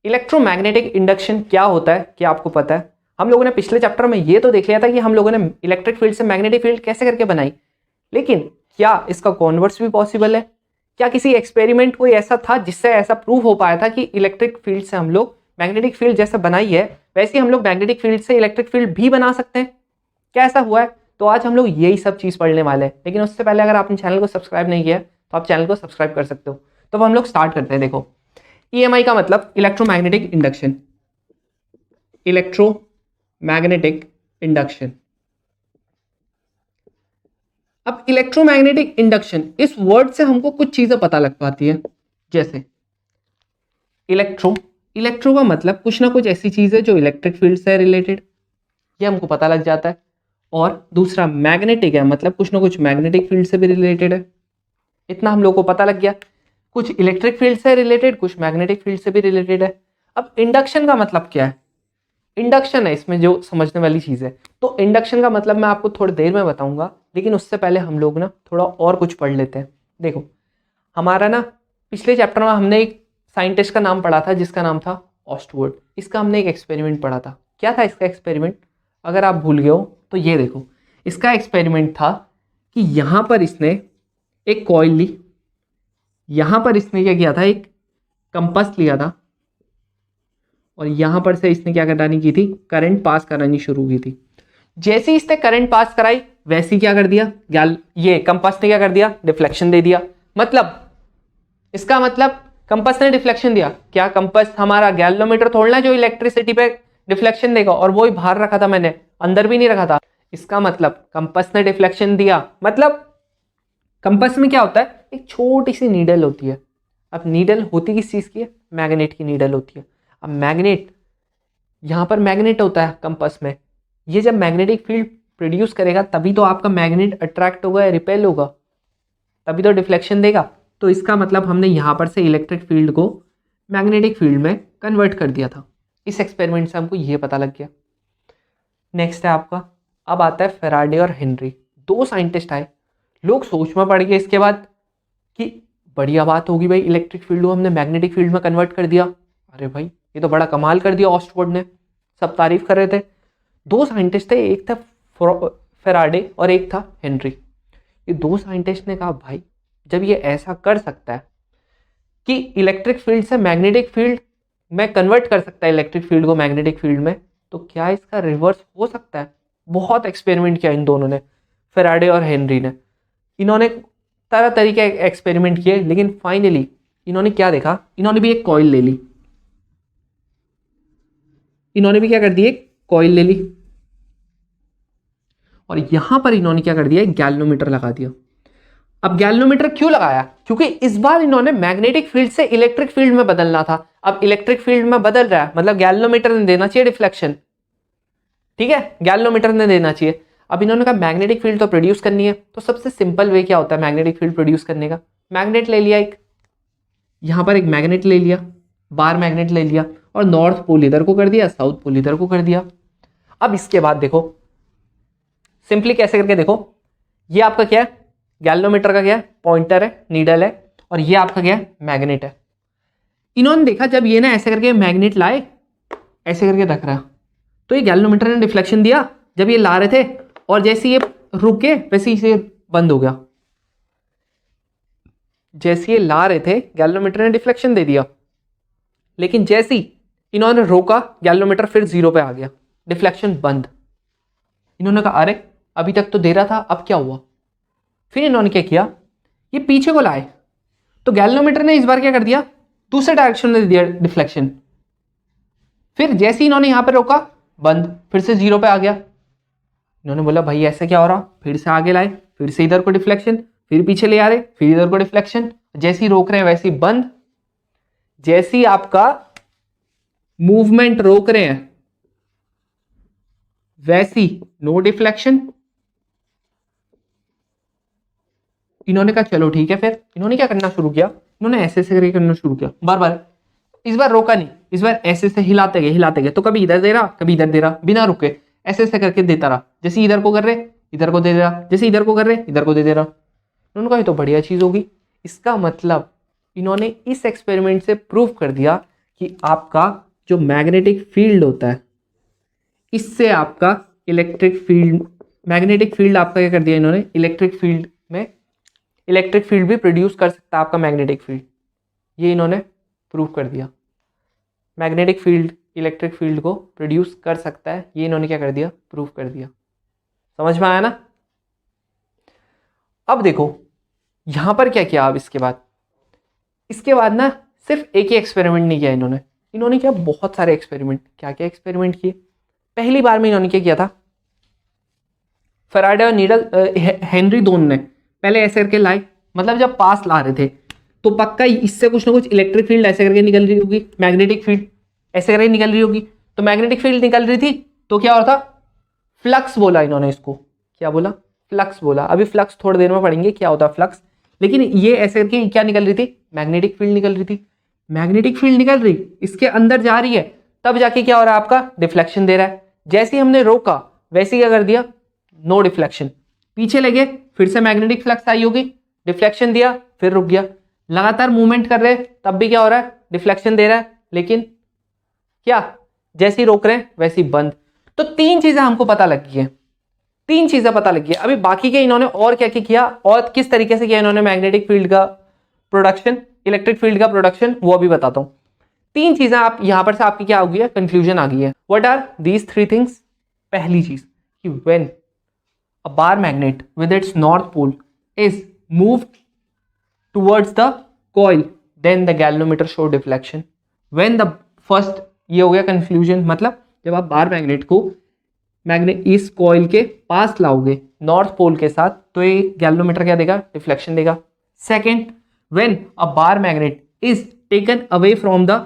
Electromagnetic induction क्या होता है, क्या आपको पता है? हम लोगों ने पिछले चैप्टर में ये तो देख लिया था कि हम लोगों ने इलेक्ट्रिक फील्ड से मैग्नेटिक फील्ड कैसे करके बनाई, लेकिन क्या इसका कॉन्वर्स भी पॉसिबल है? क्या किसी एक्सपेरिमेंट कोई ऐसा था जिससे ऐसा प्रूव हो पाया था कि इलेक्ट्रिक फील्ड से हम लोग मैग्नेटिक फील्ड जैसे बनाई है वैसे हम लोग मैग्नेटिक फील्ड से इलेक्ट्रिक फील्ड भी बना सकते हैं? क्या ऐसा हुआ है? तो आज हम लोग यही सब चीज़ पढ़ने वाले हैं, लेकिन उससे पहले अगर आपने चैनल को सब्सक्राइब नहीं किया तो आप चैनल को सब्सक्राइब कर सकते हो। तो अब हम लोग स्टार्ट करते हैं। देखो, EMI का मतलब इलेक्ट्रोमैग्नेटिक इंडक्शन, इलेक्ट्रोमैग्नेटिक इंडक्शन। अब इलेक्ट्रोमैग्नेटिक इंडक्शन इस वर्ड से हमको कुछ चीजें पता लग पाती है, जैसे इलेक्ट्रो का मतलब कुछ ना कुछ ऐसी चीज है जो इलेक्ट्रिक फील्ड से रिलेटेड, ये हमको पता लग जाता है। और दूसरा मैग्नेटिक है, मतलब कुछ ना कुछ मैग्नेटिक फील्ड से भी रिलेटेड है, इतना हम लोग को पता लग गया। कुछ इलेक्ट्रिक फील्ड से रिलेटेड, कुछ मैग्नेटिक फील्ड से भी रिलेटेड है। अब इंडक्शन का मतलब क्या है? इंडक्शन है इसमें जो समझने वाली चीज़ है। तो इंडक्शन का मतलब मैं आपको थोड़ी देर में बताऊंगा, लेकिन उससे पहले हम लोग ना थोड़ा और कुछ पढ़ लेते हैं। देखो, हमारा ना पिछले चैप्टर में हमने एक साइंटिस्ट का नाम पढ़ा था जिसका नाम था ऑस्टवर्ड। इसका हमने एक एक्सपेरिमेंट पढ़ा था। क्या था इसका एक्सपेरिमेंट? अगर आप भूल गए हो तो ये देखो, इसका एक्सपेरिमेंट था कि यहाँ पर इसने एक कॉइल ली, यहाँ पर इसने क्या किया था, एक कंपास लिया था, और यहां पर से इसने क्या करानी की थी, करंट पास करानी शुरू की थी। जैसे ही इसने करंट पास कराई वैसे ही क्या कर दिया, ये कंपास ने क्या कर दिया, डिफ्लेक्शन दे दिया। मतलब इसका मतलब कंपास ने डिफ्लेक्शन दिया। क्या कंपास हमारा गैल्वेनोमीटर थोड़ा जो इलेक्ट्रिसिटी पे डिफ्लेक्शन देगा, और वो ही बाहर रखा था मैंने, अंदर भी नहीं रखा था। इसका मतलब कंपास ने डिफ्लेक्शन दिया। मतलब कंपास में क्या होता है, एक छोटी सी नीडल होती है। अब नीडल होती किस चीज की है? मैग्नेट की नीडल होती है। अब मैग्नेट, यहां पर मैग्नेट होता है कंपास में, ये जब मैग्नेटिक फील्ड प्रोड्यूस करेगा तभी तो आपका मैग्नेट अट्रैक्ट होगा या रिपेल होगा, तभी तो डिफ्लेक्शन देगा। तो इसका मतलब हमने यहां पर से इलेक्ट्रिक फील्ड को मैग्नेटिक फील्ड में कन्वर्ट कर दिया था। इस एक्सपेरिमेंट से हमको ये पता लग गया। नेक्स्ट है आपका, अब आता है फेराडे और हेनरी। दो साइंटिस्ट आए, लोग सोच में पड़ गए इसके बाद कि बढ़िया बात होगी भाई, इलेक्ट्रिक फील्ड को हमने मैग्नेटिक फील्ड में कन्वर्ट कर दिया। अरे भाई ये तो बड़ा कमाल कर दिया ऑस्टवर्ड ने, सब तारीफ कर रहे थे। दो साइंटिस्ट थे, एक था फेराडे और एक था हेनरी। ये दो साइंटिस्ट ने कहा भाई जब ये ऐसा कर सकता है कि इलेक्ट्रिक फील्ड से मैग्नेटिक फील्ड में कन्वर्ट कर सकता है इलेक्ट्रिक फील्ड को मैग्नेटिक फील्ड में, तो क्या इसका रिवर्स हो सकता है? बहुत एक्सपेरिमेंट किया इन दोनों ने, फेराडे और हेनरी ने। इन्होंने तरह तरीके एक्सपेरिमेंट किए, लेकिन फाइनली इन्होंने क्या देखा, इन्होंने भी एक कॉइल ले ली, इन्होंने भी क्या कर दिया, एक कॉइल ले ली, और यहां पर इन्होंने क्या कर दिया, एक गैल्वेनोमीटर लगा दिया। अब गैल्वेनोमीटर क्यों लगाया? क्योंकि इस बार इन्होंने मैग्नेटिक फील्ड से इलेक्ट्रिक फील्ड में बदलना था। अब इलेक्ट्रिक फील्ड में बदल रहा है, मतलब गैल्वेनोमीटर ने देना चाहिए डिफ्लेक्शन, ठीक है, गैल्वेनोमीटर ने देना चाहिए। अब इन्होंने कहा मैग्नेटिक फील्ड तो प्रोड्यूस करनी है, तो सबसे सिंपल वे क्या होता है मैग्नेटिक फील्ड प्रोड्यूस करने का? मैग्नेट ले लिया, एक यहां पर एक मैग्नेट ले लिया, बार मैग्नेट ले लिया, और नॉर्थ पोल इधर को कर दिया, साउथ पोल इधर को कर दिया। अब इसके बाद देखो सिंपली कैसे करके देखो, ये आपका क्या है, गैल्वेनोमीटर का क्या है, पॉइंटर है, नीडल है, और ये आपका क्या है, मैग्नेट है। इन्होंने देखा जब ये ना ऐसे करके मैग्नेट लाए, ऐसे करके रख रहा, तो ये गैल्वेनोमीटर ने डिफ्लेक्शन दिया जब ये ला रहे थे, और जैसे ये रुके वैसे ही बंद हो गया। जैसे ये ला रहे थे गैल्वेनोमीटर ने डिफ्लेक्शन दे दिया, लेकिन जैसे ही इन्होंने रोका गैल्वेनोमीटर फिर जीरो पे आ गया, डिफ्लेक्शन बंद। इन्होंने कहा अरे अभी तक तो दे रहा था, अब क्या हुआ? फिर इन्होंने क्या किया, ये पीछे को लाए, तो गैल्वेनोमीटर ने इस बार क्या कर दिया, दूसरे डायरेक्शन में दे दिया डिफ्लेक्शन। फिर जैसे ही इन्होंने यहां पर रोका बंद, फिर से जीरो पे आ गया। इन्होंने बोला भाई ऐसे क्या हो रहा, फिर से आगे लाए, फिर से इधर को डिफ्लेक्शन, फिर पीछे ले आ रहे, फिर इधर को डिफ्लेक्शन, जैसे ही रोक रहे हैं वैसे ही बंद। जैसे ही आपका मूवमेंट रोक रहे हैं वैसी नो डिफ्लेक्शन। इन्होंने कहा चलो ठीक है, फिर इन्होंने क्या करना शुरू किया, इन्होंने ऐसे से करके करना शुरू किया बार बार। इस बार रोका नहीं, इस बार ऐसे से हिलाते गए, तो कभी इधर दे रहा कभी इधर दे रहा, बिना रुके ऐसे ऐसे करके देता रहा। जैसे इधर को कर रहे इधर को दे रहा, जैसे इधर को कर रहे इधर को दे रहा। उन्होंने कहा ये तो बढ़िया चीज होगी। इसका मतलब इन्होंने इस एक्सपेरिमेंट से प्रूव कर दिया कि आपका जो मैग्नेटिक फील्ड होता है, इससे आपका मैग्नेटिक फील्ड आपका क्या कर दिया इन्होंने, इलेक्ट्रिक फील्ड भी प्रोड्यूस कर सकता है आपका मैग्नेटिक फील्ड, ये इन्होंने प्रूव कर दिया। मैग्नेटिक फील्ड इलेक्ट्रिक फील्ड को प्रोड्यूस कर सकता है, ये इन्होंने क्या कर दिया, प्रूव कर दिया। समझ में आया ना? अब देखो यहां पर क्या किया। अब इसके बाद ना सिर्फ एक ही एक्सपेरिमेंट नहीं किया इन्होंने किया बहुत सारे एक्सपेरिमेंट। क्या क्या एक्सपेरिमेंट किए? पहली बार में इन्होंने क्या किया था, फैराडे और नीडल हेनरी दोन ने पहले ऐसे करके लाए, मतलब जब पास ला रहे थे तो पक्का इससे कुछ ना कुछ इलेक्ट्रिक फील्ड ऐसे करके निकल रही होगी, मैग्नेटिक फील्ड ऐसे करके निकल रही होगी। तो मैग्नेटिक फील्ड निकल रही थी तो क्या हो रहा था, फ्लक्स बोला इन्होंने इसको। क्या बोला? फ्लक्स बोला। अभी फ्लक्स थोड़ी देर में पढ़ेंगे क्या होता है फ्लक्स, लेकिन ये ऐसे करके क्या निकल रही थी, मैग्नेटिक फील्ड निकल रही थी। मैग्नेटिक फील्ड निकल रही, इसके अंदर जा रही है, तब जाके क्या हो रहा है, आपका डिफ्लेक्शन दे रहा है। जैसे ही हमने रोका वैसे ही क्या कर दिया, नो डिफ्लेक्शन। पीछे लगे फिर से मैग्नेटिक फ्लक्स आई होगी, डिफ्लेक्शन दिया फिर रुक गया। लगातार मूवमेंट कर रहे हैं तब भी क्या हो रहा है, डिफ्लेक्शन दे रहा है, लेकिन क्या जैसे ही रोक रहे हैं वैसे ही बंद। तो तीन चीजें हमको पता लग गई है, तीन चीजें पता लगी। अभी बाकी के इन्होंने और क्या क्या किया और किस तरीके से किया इन्होंने मैग्नेटिक फील्ड का प्रोडक्शन, इलेक्ट्रिक फील्ड का प्रोडक्शन, वो अभी बताता हूं। तीन चीजें आप यहां पर से आपकी क्या हो गई है, कंक्लूजन आ गई है। What are these three things? पहली चीज कि when a bar magnet with its north pole is moved towards the coil then the galvanometer show deflection. When the first, ये हो गया कंक्लूजन, मतलब जब आप बार मैग्नेट को इस कॉइल के पास लाओगे नॉर्थ पोल के साथ तो ये गैल्वेनोमीटर क्या देगा, डिफ्लेक्शन देगा। Second, when a bar magnet is taken away from the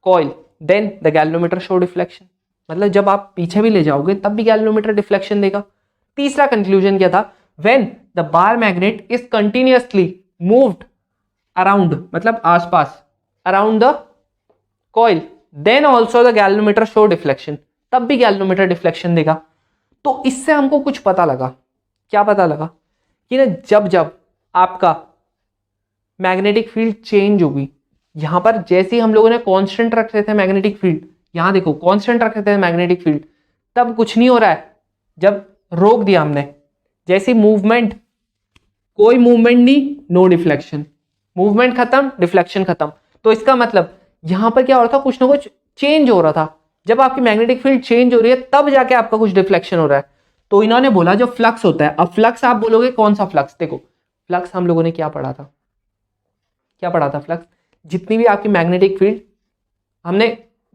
coil then the galvanometer show deflection, मतलब जब आप पीछे भी ले जाओगे तब भी गैल्वेनोमीटर डिफ्लेक्शन देगा। तीसरा कंक्लूजन क्या था, when the bar magnet is continuously moved around, मतलब आसपास around the coil then also the galvanometer show deflection, तब भी गैल्वेनोमीटर डिफ्लेक्शन देगा। तो इससे हमको कुछ पता लगा। क्या पता लगा? कि ना जब जब आपका मैग्नेटिक फील्ड चेंज होगी, यहां पर जैसे ही हम लोगों ने कांस्टेंट रख रहे थे मैग्नेटिक फील्ड, यहां देखो कांस्टेंट रख रहे थे मैग्नेटिक फील्ड, तब कुछ नहीं हो रहा है। जब रोक दिया हमने, जैसी मूवमेंट, कोई मूवमेंट नहीं, नो डिफ्लेक्शन, मूवमेंट खत्म, डिफ्लेक्शन खत्म। तो इसका मतलब यहां पर क्या हो रहा था, कुछ ना कुछ चेंज हो रहा था। जब आपकी मैग्नेटिक फील्ड चेंज हो रही है तब जाके आपका कुछ डिफ्लेक्शन हो रहा है। तो इन्होंने बोला जो फ्लक्स होता है, अब फ्लक्स आप बोलोगे कौन सा फ्लक्स, देखो फ्लक्स हम लोगों ने क्या पढ़ा था, फ्लक्स जितनी भी आपकी मैग्नेटिक फील्ड, हमने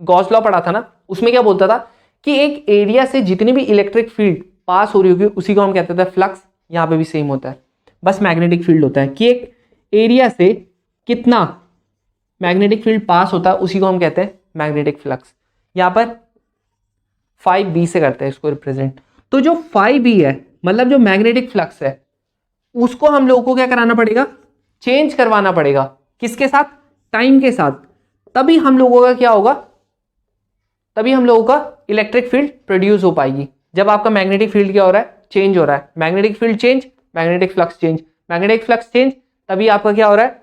गॉस लॉ पढ़ा था ना, उसमें क्या बोलता था कि एक एरिया से जितनी भी इलेक्ट्रिक फील्ड पास हो रही होगी उसी को हम कहते थे फ्लक्स। यहां पे भी सेम होता है, बस मैग्नेटिक फील्ड होता है कि एक एरिया से कितना मैग्नेटिक फील्ड पास होता है उसी को हम कहते हैं मैग्नेटिक फ्लक्स। यहां पर 5b से करते हैं इसको रिप्रेजेंट। तो जो 5b है, मतलब जो मैग्नेटिक फ्लक्स है, उसको हम लोगों को क्या कराना पड़ेगा, चेंज करवाना पड़ेगा। किसके साथ? टाइम के साथ। तभी हम लोगों का क्या होगा, तभी हम लोगों का इलेक्ट्रिक फील्ड प्रोड्यूस हो पाएगी। जब आपका मैग्नेटिक फील्ड क्या हो रहा है, चेंज हो रहा है। Magnetic field change, magnetic flux change, magnetic flux change, तभी आपका क्या हो रहा है,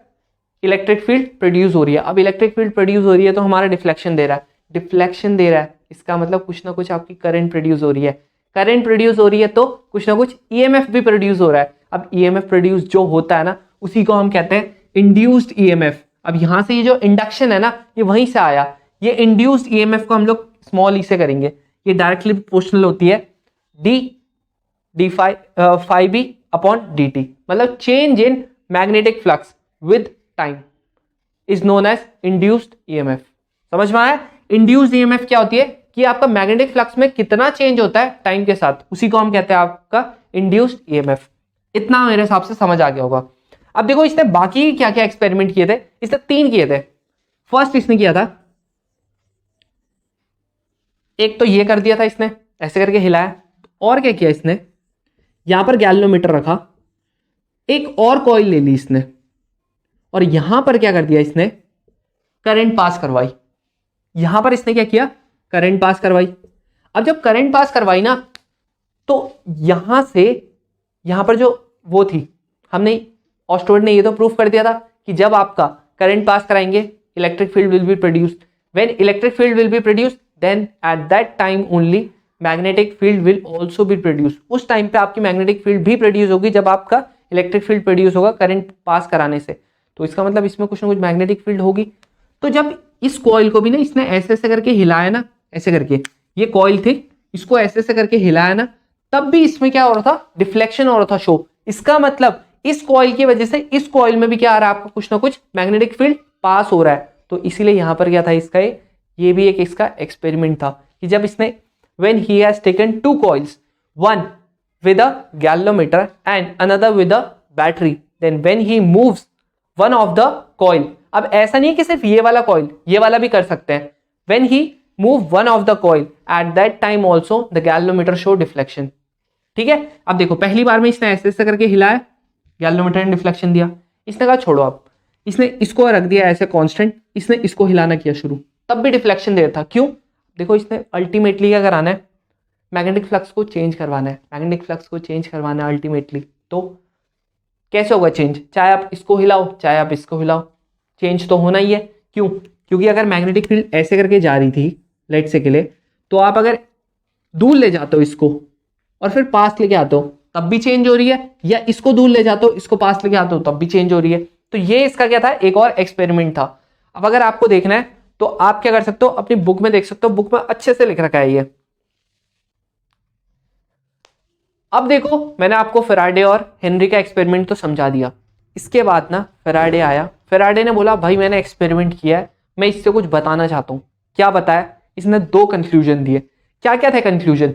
इलेक्ट्रिक फील्ड प्रोड्यूस हो रही है। अब इलेक्ट्रिक फील्ड प्रोड्यूस हो रही है तो हमारा डिफ्लेक्शन दे रहा है, डिफ्लेक्शन दे रहा है, इसका मतलब कुछ ना कुछ आपकी करंट प्रोड्यूस हो रही है। करंट प्रोड्यूस हो रही है तो कुछ ना कुछ ईएमएफ भी प्रोड्यूस हो रहा है। अब ईएमएफ प्रोड्यूस जो होता है ना, उसी को हम कहते हैं इंड्यूस्ड ईएमएफ। अब यहां से ये जो इंडक्शन है ना, ये वहीं से आया। ये इंड्यूस्ड ईएमएफ को हम लोग स्मॉल ई से करेंगे, ये डायरेक्टली प्रोपोर्शनल होती है phi B upon D T, मतलब change in magnetic flux with time is known as induced EMF. समझ में आया? इंड्यूस्ड ईएमएफ क्या होती है कि आपका मैग्नेटिक फ्लक्स में कितना चेंज होता है टाइम के साथ, उसी को हम कहते हैं आपका इंड्यूस्ड ईएमएफ। इतना मेरे हिसाब से समझ आ गया होगा। अब देखो इसने बाकी क्या क्या एक्सपेरिमेंट किए थे, इसने 3 किए थे। फर्स्ट इसने किया था, एक तो ये कर दिया था इसने, ऐसे करके हिलाया। और क्या किया इसने, यहां पर गैल्वेनोमीटर रखा, एक और कॉइल ले ली इसने, और यहां पर क्या कर दिया इसने, करंट पास करवाई। यहां पर इसने क्या किया, करंट पास करवाई। अब जब करंट पास करवाई ना, तो यहां से यहां पर जो वो थी, हमने ऑस्टोड ने ये तो प्रूफ कर दिया था कि जब आपका करंट पास कराएंगे electric field will be produced. When electric field will be produced, then at that time only magnetic field will also be produced. उस टाइम पे आपकी मैग्नेटिक फील्ड भी प्रोड्यूस होगी जब आपका इलेक्ट्रिक फील्ड प्रोड्यूस होगा current pass कराने से। तो इसका मतलब इसमें कुछ ना कुछ मैग्नेटिक फील्ड होगी। तो जब इस कॉइल को भी ना इसने ऐसे ऐसे करके हिलाया ना, ऐसे करके, ये कॉइल थी, इसको ऐसे ऐसे करके हिलाया ना, तब भी इसमें क्या हो रहा था, डिफ्लेक्शन हो रहा था शो। इसका मतलब इस कॉइल की वजह से इस कॉइल में भी क्या आ रहा है आपको, कुछ ना कुछ मैग्नेटिक फील्ड पास हो रहा है। तो इसीलिए यहां पर क्या था इसका, ये भी एक इसका एक्सपेरिमेंट था कि जब इसने when he has taken two coils, one with a galvanometer and another with a battery, then when he moves one of the coil, अब ऐसा नहीं है कि सिर्फ ये वाला कॉइल, ये वाला भी कर सकते हैं, when he move one of the coil at that time also the galvanometer show deflection। ठीक है, अब देखो पहली बार में इसने ऐसे ऐसे करके हिलाया, गैल्वेनोमीटर ने डिफ्लेक्शन दिया, इसने कहा छोड़ो, अब इसने इसको रख दिया ऐसे कांस्टेंट, इसने इसको हिलाना किया शुरू, तब भी डिफ्लेक्शन दे रहा था। क्यों? देखो इसने अल्टीमेटली क्या कराना है, मैग्नेटिक फ्लक्स को चेंज करवाना है, मैग्नेटिक फ्लक्स को चेंज करवाना है अल्टीमेटली। तो कैसे होगा चेंज, चाहे आप इसको हिलाओ चाहे आप इसको हिलाओ, चेंज तो होना ही है। क्यों? क्योंकि अगर मैग्नेटिक फील्ड ऐसे करके जा रही थी लेट से के लिए, तो आप अगर दूर ले जाते हो इसको और फिर पास लेके आते हो तब भी चेंज हो रही है, या इसको दूर ले जाते हो इसको पास लेके आते हो तब भी चेंज हो रही है। तो ये इसका क्या था, एक और एक्सपेरिमेंट था। अब अगर आपको देखना है तो आप क्या कर सकते हो, अपनी बुक में देख सकते हो, बुक में अच्छे से लिख रखा है ये। अब देखो मैंने आपको फैराडे और हेनरी का एक्सपेरिमेंट तो समझा दिया। इसके बाद ना फैराडे आया, फैराडे ने बोला भाई मैंने एक्सपेरिमेंट किया है, मैं इससे कुछ बताना चाहता हूं। क्या बताया इसने, दो कंक्लूजन दिए। क्या क्या थे कंक्लूजन,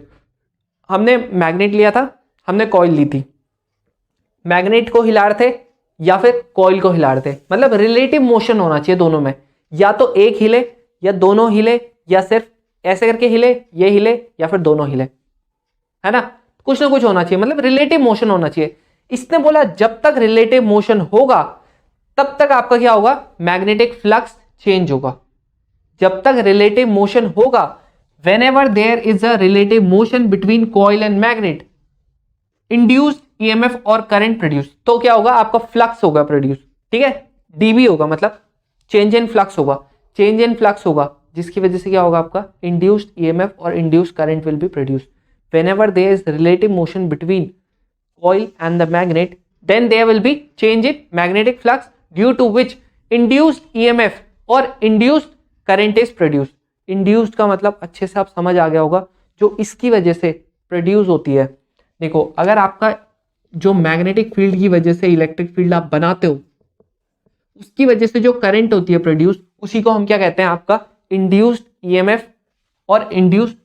हमने मैग्नेट लिया था, हमने कॉइल ली थी, मैग्नेट को हिला रहे थे या फिर कॉइल को हिला रहे थे, मतलब रिलेटिव मोशन होना चाहिए दोनों में, या तो एक हिले या दोनों हिले या सिर्फ ऐसे करके हिले, ये हिले या फिर दोनों हिले, है ना, कुछ ना कुछ होना चाहिए, मतलब रिलेटिव मोशन होना चाहिए। इसने बोला जब तक रिलेटिव मोशन होगा तब तक आपका क्या होगा, मैग्नेटिक फ्लक्स चेंज होगा। जब तक रिलेटिव मोशन होगा, whenever there is a relative motion between coil and magnet, induced EMF और करंट प्रोड्यूस, तो क्या होगा आपका फ्लक्स होगा प्रोड्यूस। ठीक है, डीबी होगा, मतलब चेंज इन फ्लक्स होगा, चेंज इन फ्लक्स होगा, जिसकी वजह से क्या होगा आपका इंड्यूस्ड ईएमएफ और induced current will be produce. whenever there is relative motion between coil and the magnet, then there will be change in magnetic flux due to which induced EMF और induced current is produced। induced का मतलब अच्छे से आप समझ आ गया होगा, जो इसकी वजह से प्रोड्यूस होती है। देखो अगर आपका जो मैग्नेटिक फील्ड की वजह से इलेक्ट्रिक फील्ड आप बनाते हो, उसकी वजह से जो करंट होती है प्रोड्यूस, उसी को हम क्या कहते हैं, आपका इंड्यूस्ड ईएमएफ और इंड्यूस्ड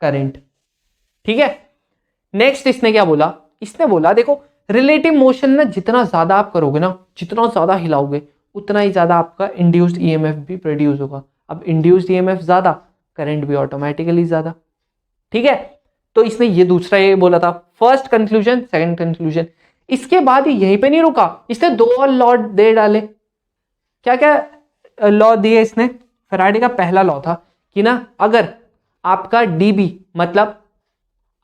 करंट। ठीक है, नेक्स्ट इसने क्या बोला, इसने बोला देखो रिलेटिव मोशन ना जितना ज्यादा आप करोगे ना, जितना ज्यादा हिलाओगे उतना ही ज्यादा आपका इंड्यूस्ड ईएमएफ भी प्रोड्यूस होगा। अब इंड्यूस्ड ईएमएफ ज्यादा, करंट भी ऑटोमेटिकली ज्यादा। ठीक है, तो इसने ये दूसरा ये बोला था, फर्स्ट कंक्लूजन, सेकंड कंक्लूजन। इसके बाद ही यहीं पे नहीं रुका, इसने दो और लॉ दे डाले। क्या क्या लॉ दिए इसने, फैराडे का पहला लॉ था कि ना अगर आपका डीबी मतलब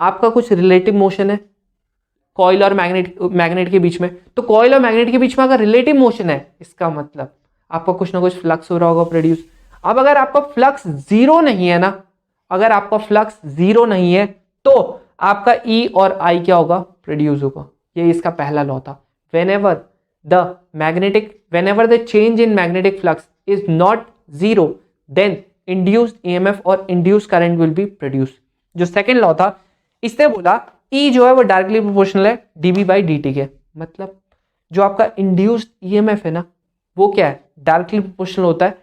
आपका कुछ रिलेटिव मोशन है कॉइल और मैग्नेट के बीच में, तो कॉइल और मैग्नेट के बीच में अगर रिलेटिव मोशन है, इसका मतलब आपका कुछ ना कुछ फ्लक्स हो रहा होगा प्रोड्यूस। अब अगर आपका फ्लक्स जीरो नहीं है ना, अगर आपका फ्लक्स जीरो नहीं है तो आपका ई और आई क्या होगा, प्रोड्यूस होगा। ये इसका पहला लॉ था। whenever the change in magnetic flux is not zero, then induced EMF और induced current will be produced। जो सेकेंड लॉ था, इसने बोला E जो है वो डायरेक्टली प्रोपोर्शनल है dB by dt के, मतलब जो आपका इंड्यूस्ड EMF है ना, वो क्या है, डायरेक्टली प्रोपोर्शनल होता है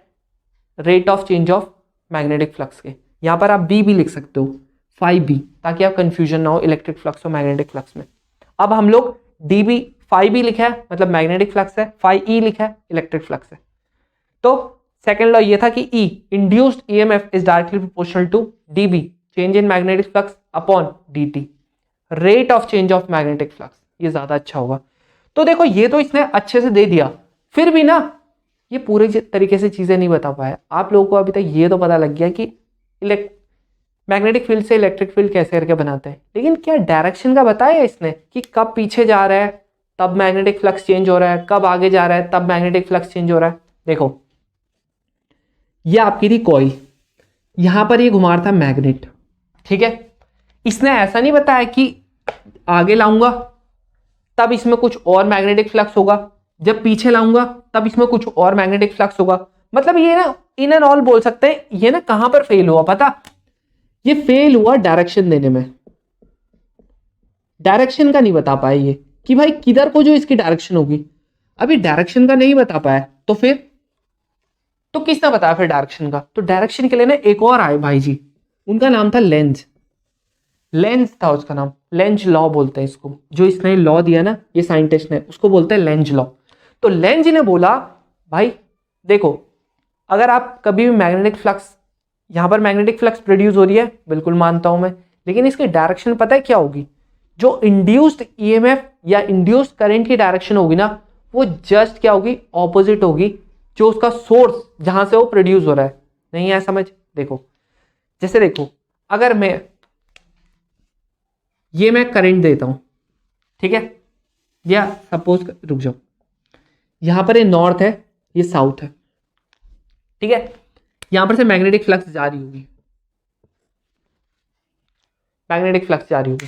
rate of change of magnetic flux के। यहां पर आप B भी लिख सकते हो, फाई बी, ताकि आप कंफ्यूजन ना हो इलेक्ट्रिक फ्लक्स और मैग्नेटिक फ्लक्स में। अब हम लोग dB फाई बी लिखा है मतलब मैग्नेटिक फ्लक्स है, फाई ई लिखा है इलेक्ट्रिक फ्लक्स है। तो सेकेंड लॉ ये था कि E induced EMF is directly proportional to dB change in magnetic flux upon dt rate of change of magnetic flux, ये ज्यादा अच्छा होगा। तो देखो ये तो इसने अच्छे से दे दिया, फिर भी ना ये पूरे तरीके से चीजें नहीं बता पाया। आप लोगों को अभी तक ये तो पता लग गया कि मैग्नेटिक फील्ड से इलेक्ट्रिक फील्ड कैसे करके बनाते हैं, लेकिन क्या डायरेक्शन का बताया इसने कि कब पीछे जा रहा है तब मैग्नेटिक फ्लक्स चेंज हो रहा है, कब आगे जा रहा है तब मैग्नेटिक फ्लक्स चेंज हो रहा है। देखो ये आपकी थी कॉइल, यहां पर ये घुमा रहा था मैग्नेट, ठीक है। इसने ऐसा नहीं बताया कि आगे लाऊंगा तब इसमें कुछ और मैग्नेटिक फ्लक्स होगा, जब पीछे लाऊंगा तब इसमें कुछ और मैग्नेटिक फ्लक्स होगा। मतलब ये ना इन एंड ऑल बोल सकते हैं ये ना कहां पर फेल हुआ पता, ये फेल हुआ डायरेक्शन देने में। डायरेक्शन का नहीं बता पाए ये कि भाई किधर को जो इसकी डायरेक्शन होगी, अभी डायरेक्शन का नहीं बता पाया तो फिर तो किसने बताया फिर डायरेक्शन का। तो डायरेक्शन के लिए ना एक और आए भाई जी, उनका नाम था लेंज। लेंज था उसका नाम, लेंज लॉ बोलते हैं इसको, जो इसने लॉ दिया ना ये साइंटिस्ट ने उसको बोलते हैं लेंज लॉ। तो लेंज ने बोला भाई देखो अगर आप कभी भी मैग्नेटिक फ्लक्स, यहां पर मैग्नेटिक फ्लक्स प्रोड्यूस हो रही है बिल्कुल मानता हूं मैं, लेकिन इसकी डायरेक्शन पता है क्या होगी, जो इंड्यूस्ड ईएमएफ या इंड्यूस्ड करंट की डायरेक्शन होगी ना वो जस्ट क्या होगी, ऑपोजिट होगी जो उसका सोर्स जहां से वो प्रोड्यूस हो रहा है। नहीं है समझ। देखो जैसे देखो अगर मैं करंट देता हूं, ठीक है, या सपोज रुक जाओ, यहां पर ये नॉर्थ है ये साउथ है, ठीक है, यहां पर से मैग्नेटिक फ्लक्स जा रही होगी, मैग्नेटिक फ्लक्स जा रही होगी,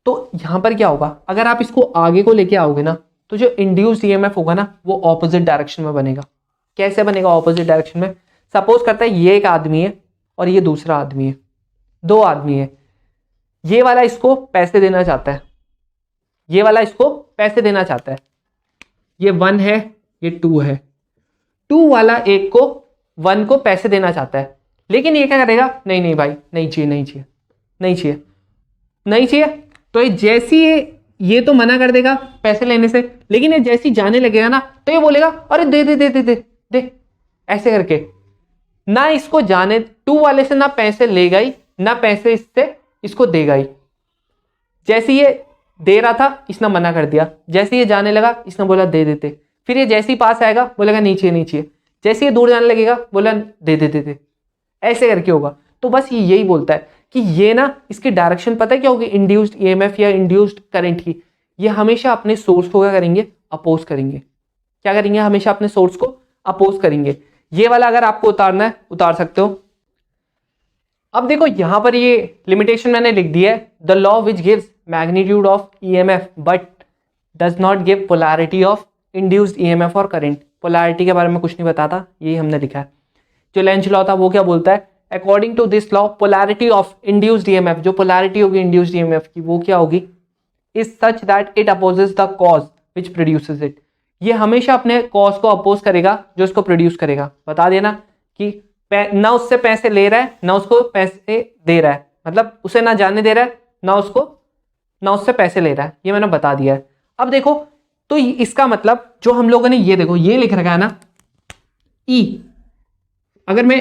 तो यहां पर क्या होगा अगर आप इसको आगे को लेके आओगे ना तो जो इंड्यूस्ड ईएमएफ होगा ना वो ऑपोजिट डायरेक्शन में बनेगा। कैसे बनेगा ऑपोजिट डायरेक्शन में, सपोज करते हैं ये एक आदमी है और ये दूसरा आदमी है, दो आदमी है, ये वाला इसको पैसे देना चाहता है, ये वाला इसको पैसे देना चाहता है, ये 1 है ये 2 है, 2 वाला एक को 1 को पैसे देना चाहता है, लेकिन ये क्या करेगा, नहीं नहीं भाई नहीं चाहिए नहीं चाहिए नहीं चाहिए नहीं चाहिए, तो ये जैसी ये तो मना कर देगा पैसे लेने से, लेकिन ये जैसी जाने लगेगा ना तो ये बोलेगा अरे दे दे दे दे दे दे, ऐसे करके ना इसको जाने 2 वाले से ना पैसे लेगा ही ना पैसे इससे इसको देगा ही। जैसे ये दे रहा था इसने मना कर दिया, जैसे ये जाने लगा इसने बोला दे देते, फिर ये जैसे ही पास आएगा बोलेगा नीचे नीचे, जैसे ये दूर जाने लगेगा बोला दे दे दे दे, ऐसे करके होगा। तो बस ये यही बोलता है कि ये ना इसकी डायरेक्शन पता है क्या होगी, इंड्यूस्ड ईएमएफ या इंड्यूस्ड करंट की, ये हमेशा अपने सोर्स को क्या करेंगे, अपोज करेंगे। क्या करेंगे, हमेशा अपने सोर्स को अपोज करेंगे। ये वाला अगर आपको उतारना है उतार सकते हो। अब देखो यहां पर ये लिमिटेशन मैंने लिख दी है, the law which gives magnitude of EMF but does not give polarity of induced EMF और करंट। पोलैरिटी के बारे में कुछ नहीं बताता, यही हमने लिखा है। जो लेंज लॉ था वो क्या बोलता है, according to this law polarity of induced EMF, जो पोलैरिटी होगी इंड्यूस्ड ईएमएफ की वो क्या होगी, is such that it opposes the cause which produces it. ये हमेशा अपने कॉज को अपोज करेगा जो इसको प्रोड्यूस करेगा। बता देना कि ना उससे पैसे ले रहा है ना उसको पैसे दे रहा है, मतलब उसे ना जाने दे रहा है ना उससे पैसे ले रहा है, ये मैंने बता दिया है। अब देखो तो इसका मतलब जो हम लोगों ने ये देखो ये लिख रखा है ना E, अगर मैं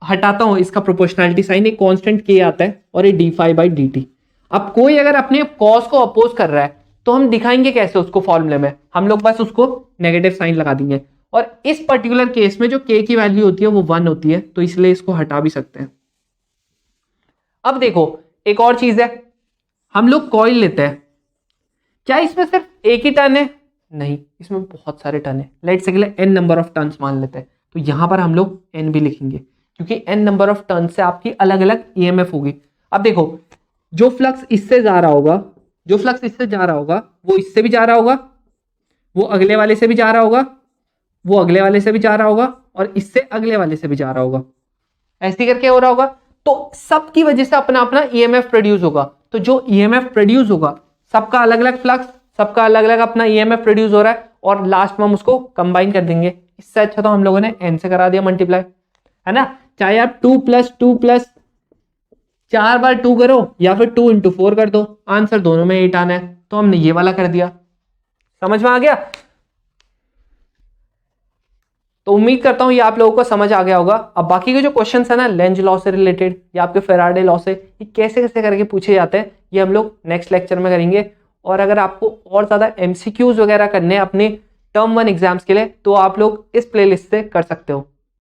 हटाता हूं इसका प्रोपोर्शनैलिटी साइन, एक कांस्टेंट K आता है और ये d∅dt। अब कोई अगर अपने कॉज को अपोज कर रहा है तो हम दिखाएंगे कैसे उसको फॉर्मूले में, हम लोग बस उसको नेगेटिव साइन लगा देंगे। और इस पर्टिकुलर केस में जो K की वैल्यू होती है वो 1 होती है, तो इसलिए इसको हटा भी सकते हैं। अब देखो एक और चीज है, हम लोग कॉइल लेते हैं, क्या इसमें सिर्फ एक ही टर्न है, नहीं इसमें बहुत सारे टर्न है। Let's say n number of turns मान लेते हैं, तो यहां पर हम लोग n भी लिखेंगे क्योंकि n नंबर ऑफ टर्न से आपकी अलग अलग ईएमएफ होगी। अब देखो जो फ्लक्स इससे जा रहा होगा, जो फ्लक्स इससे जा रहा होगा वो इससे भी जा रहा होगा, वो अगले वाले से भी जा रहा होगा, वो अगले वाले से भी जा रहा होगा और इससे अगले वाले से भी जा रहा होगा, ऐसे करके हो रहा होगा। तो सबकी वजह से अपना अपना ईएमएफ प्रोड्यूस होगा। तो जो ईएमएफ प्रोड्यूस होगा सबका अलग अलग फ्लक्स, सबका अलग अलग अपना ईएमएफ प्रोड्यूस हो रहा है और लास्ट में हम उसको कंबाइन कर देंगे। इससे अच्छा तो हम लोगों ने n से करा दिया मल्टीप्लाई, है ना। चाहे आप 2 + 2 + 4 बार 2 करो या फिर 2 × 4 कर दो, आंसर दोनों में 8 आना है, तो हमने ये वाला कर दिया। समझ में आ गया। तो उम्मीद करता हूं ये आप लोगों को समझ आ गया होगा। अब बाकी के जो क्वेश्चंस है ना लेंज लॉ से रिलेटेड या आपके फैराडे लॉ से, ये कैसे कैसे करके पूछे जाते हैं ये हम लोग नेक्स्ट लेक्चर में करेंगे। और अगर आपको और ज्यादा एमसीक्यूज वगैरह करने अपने टर्म 1 एग्जाम्स के लिए तो आप लोग इस प्लेलिस्ट से कर सकते हो।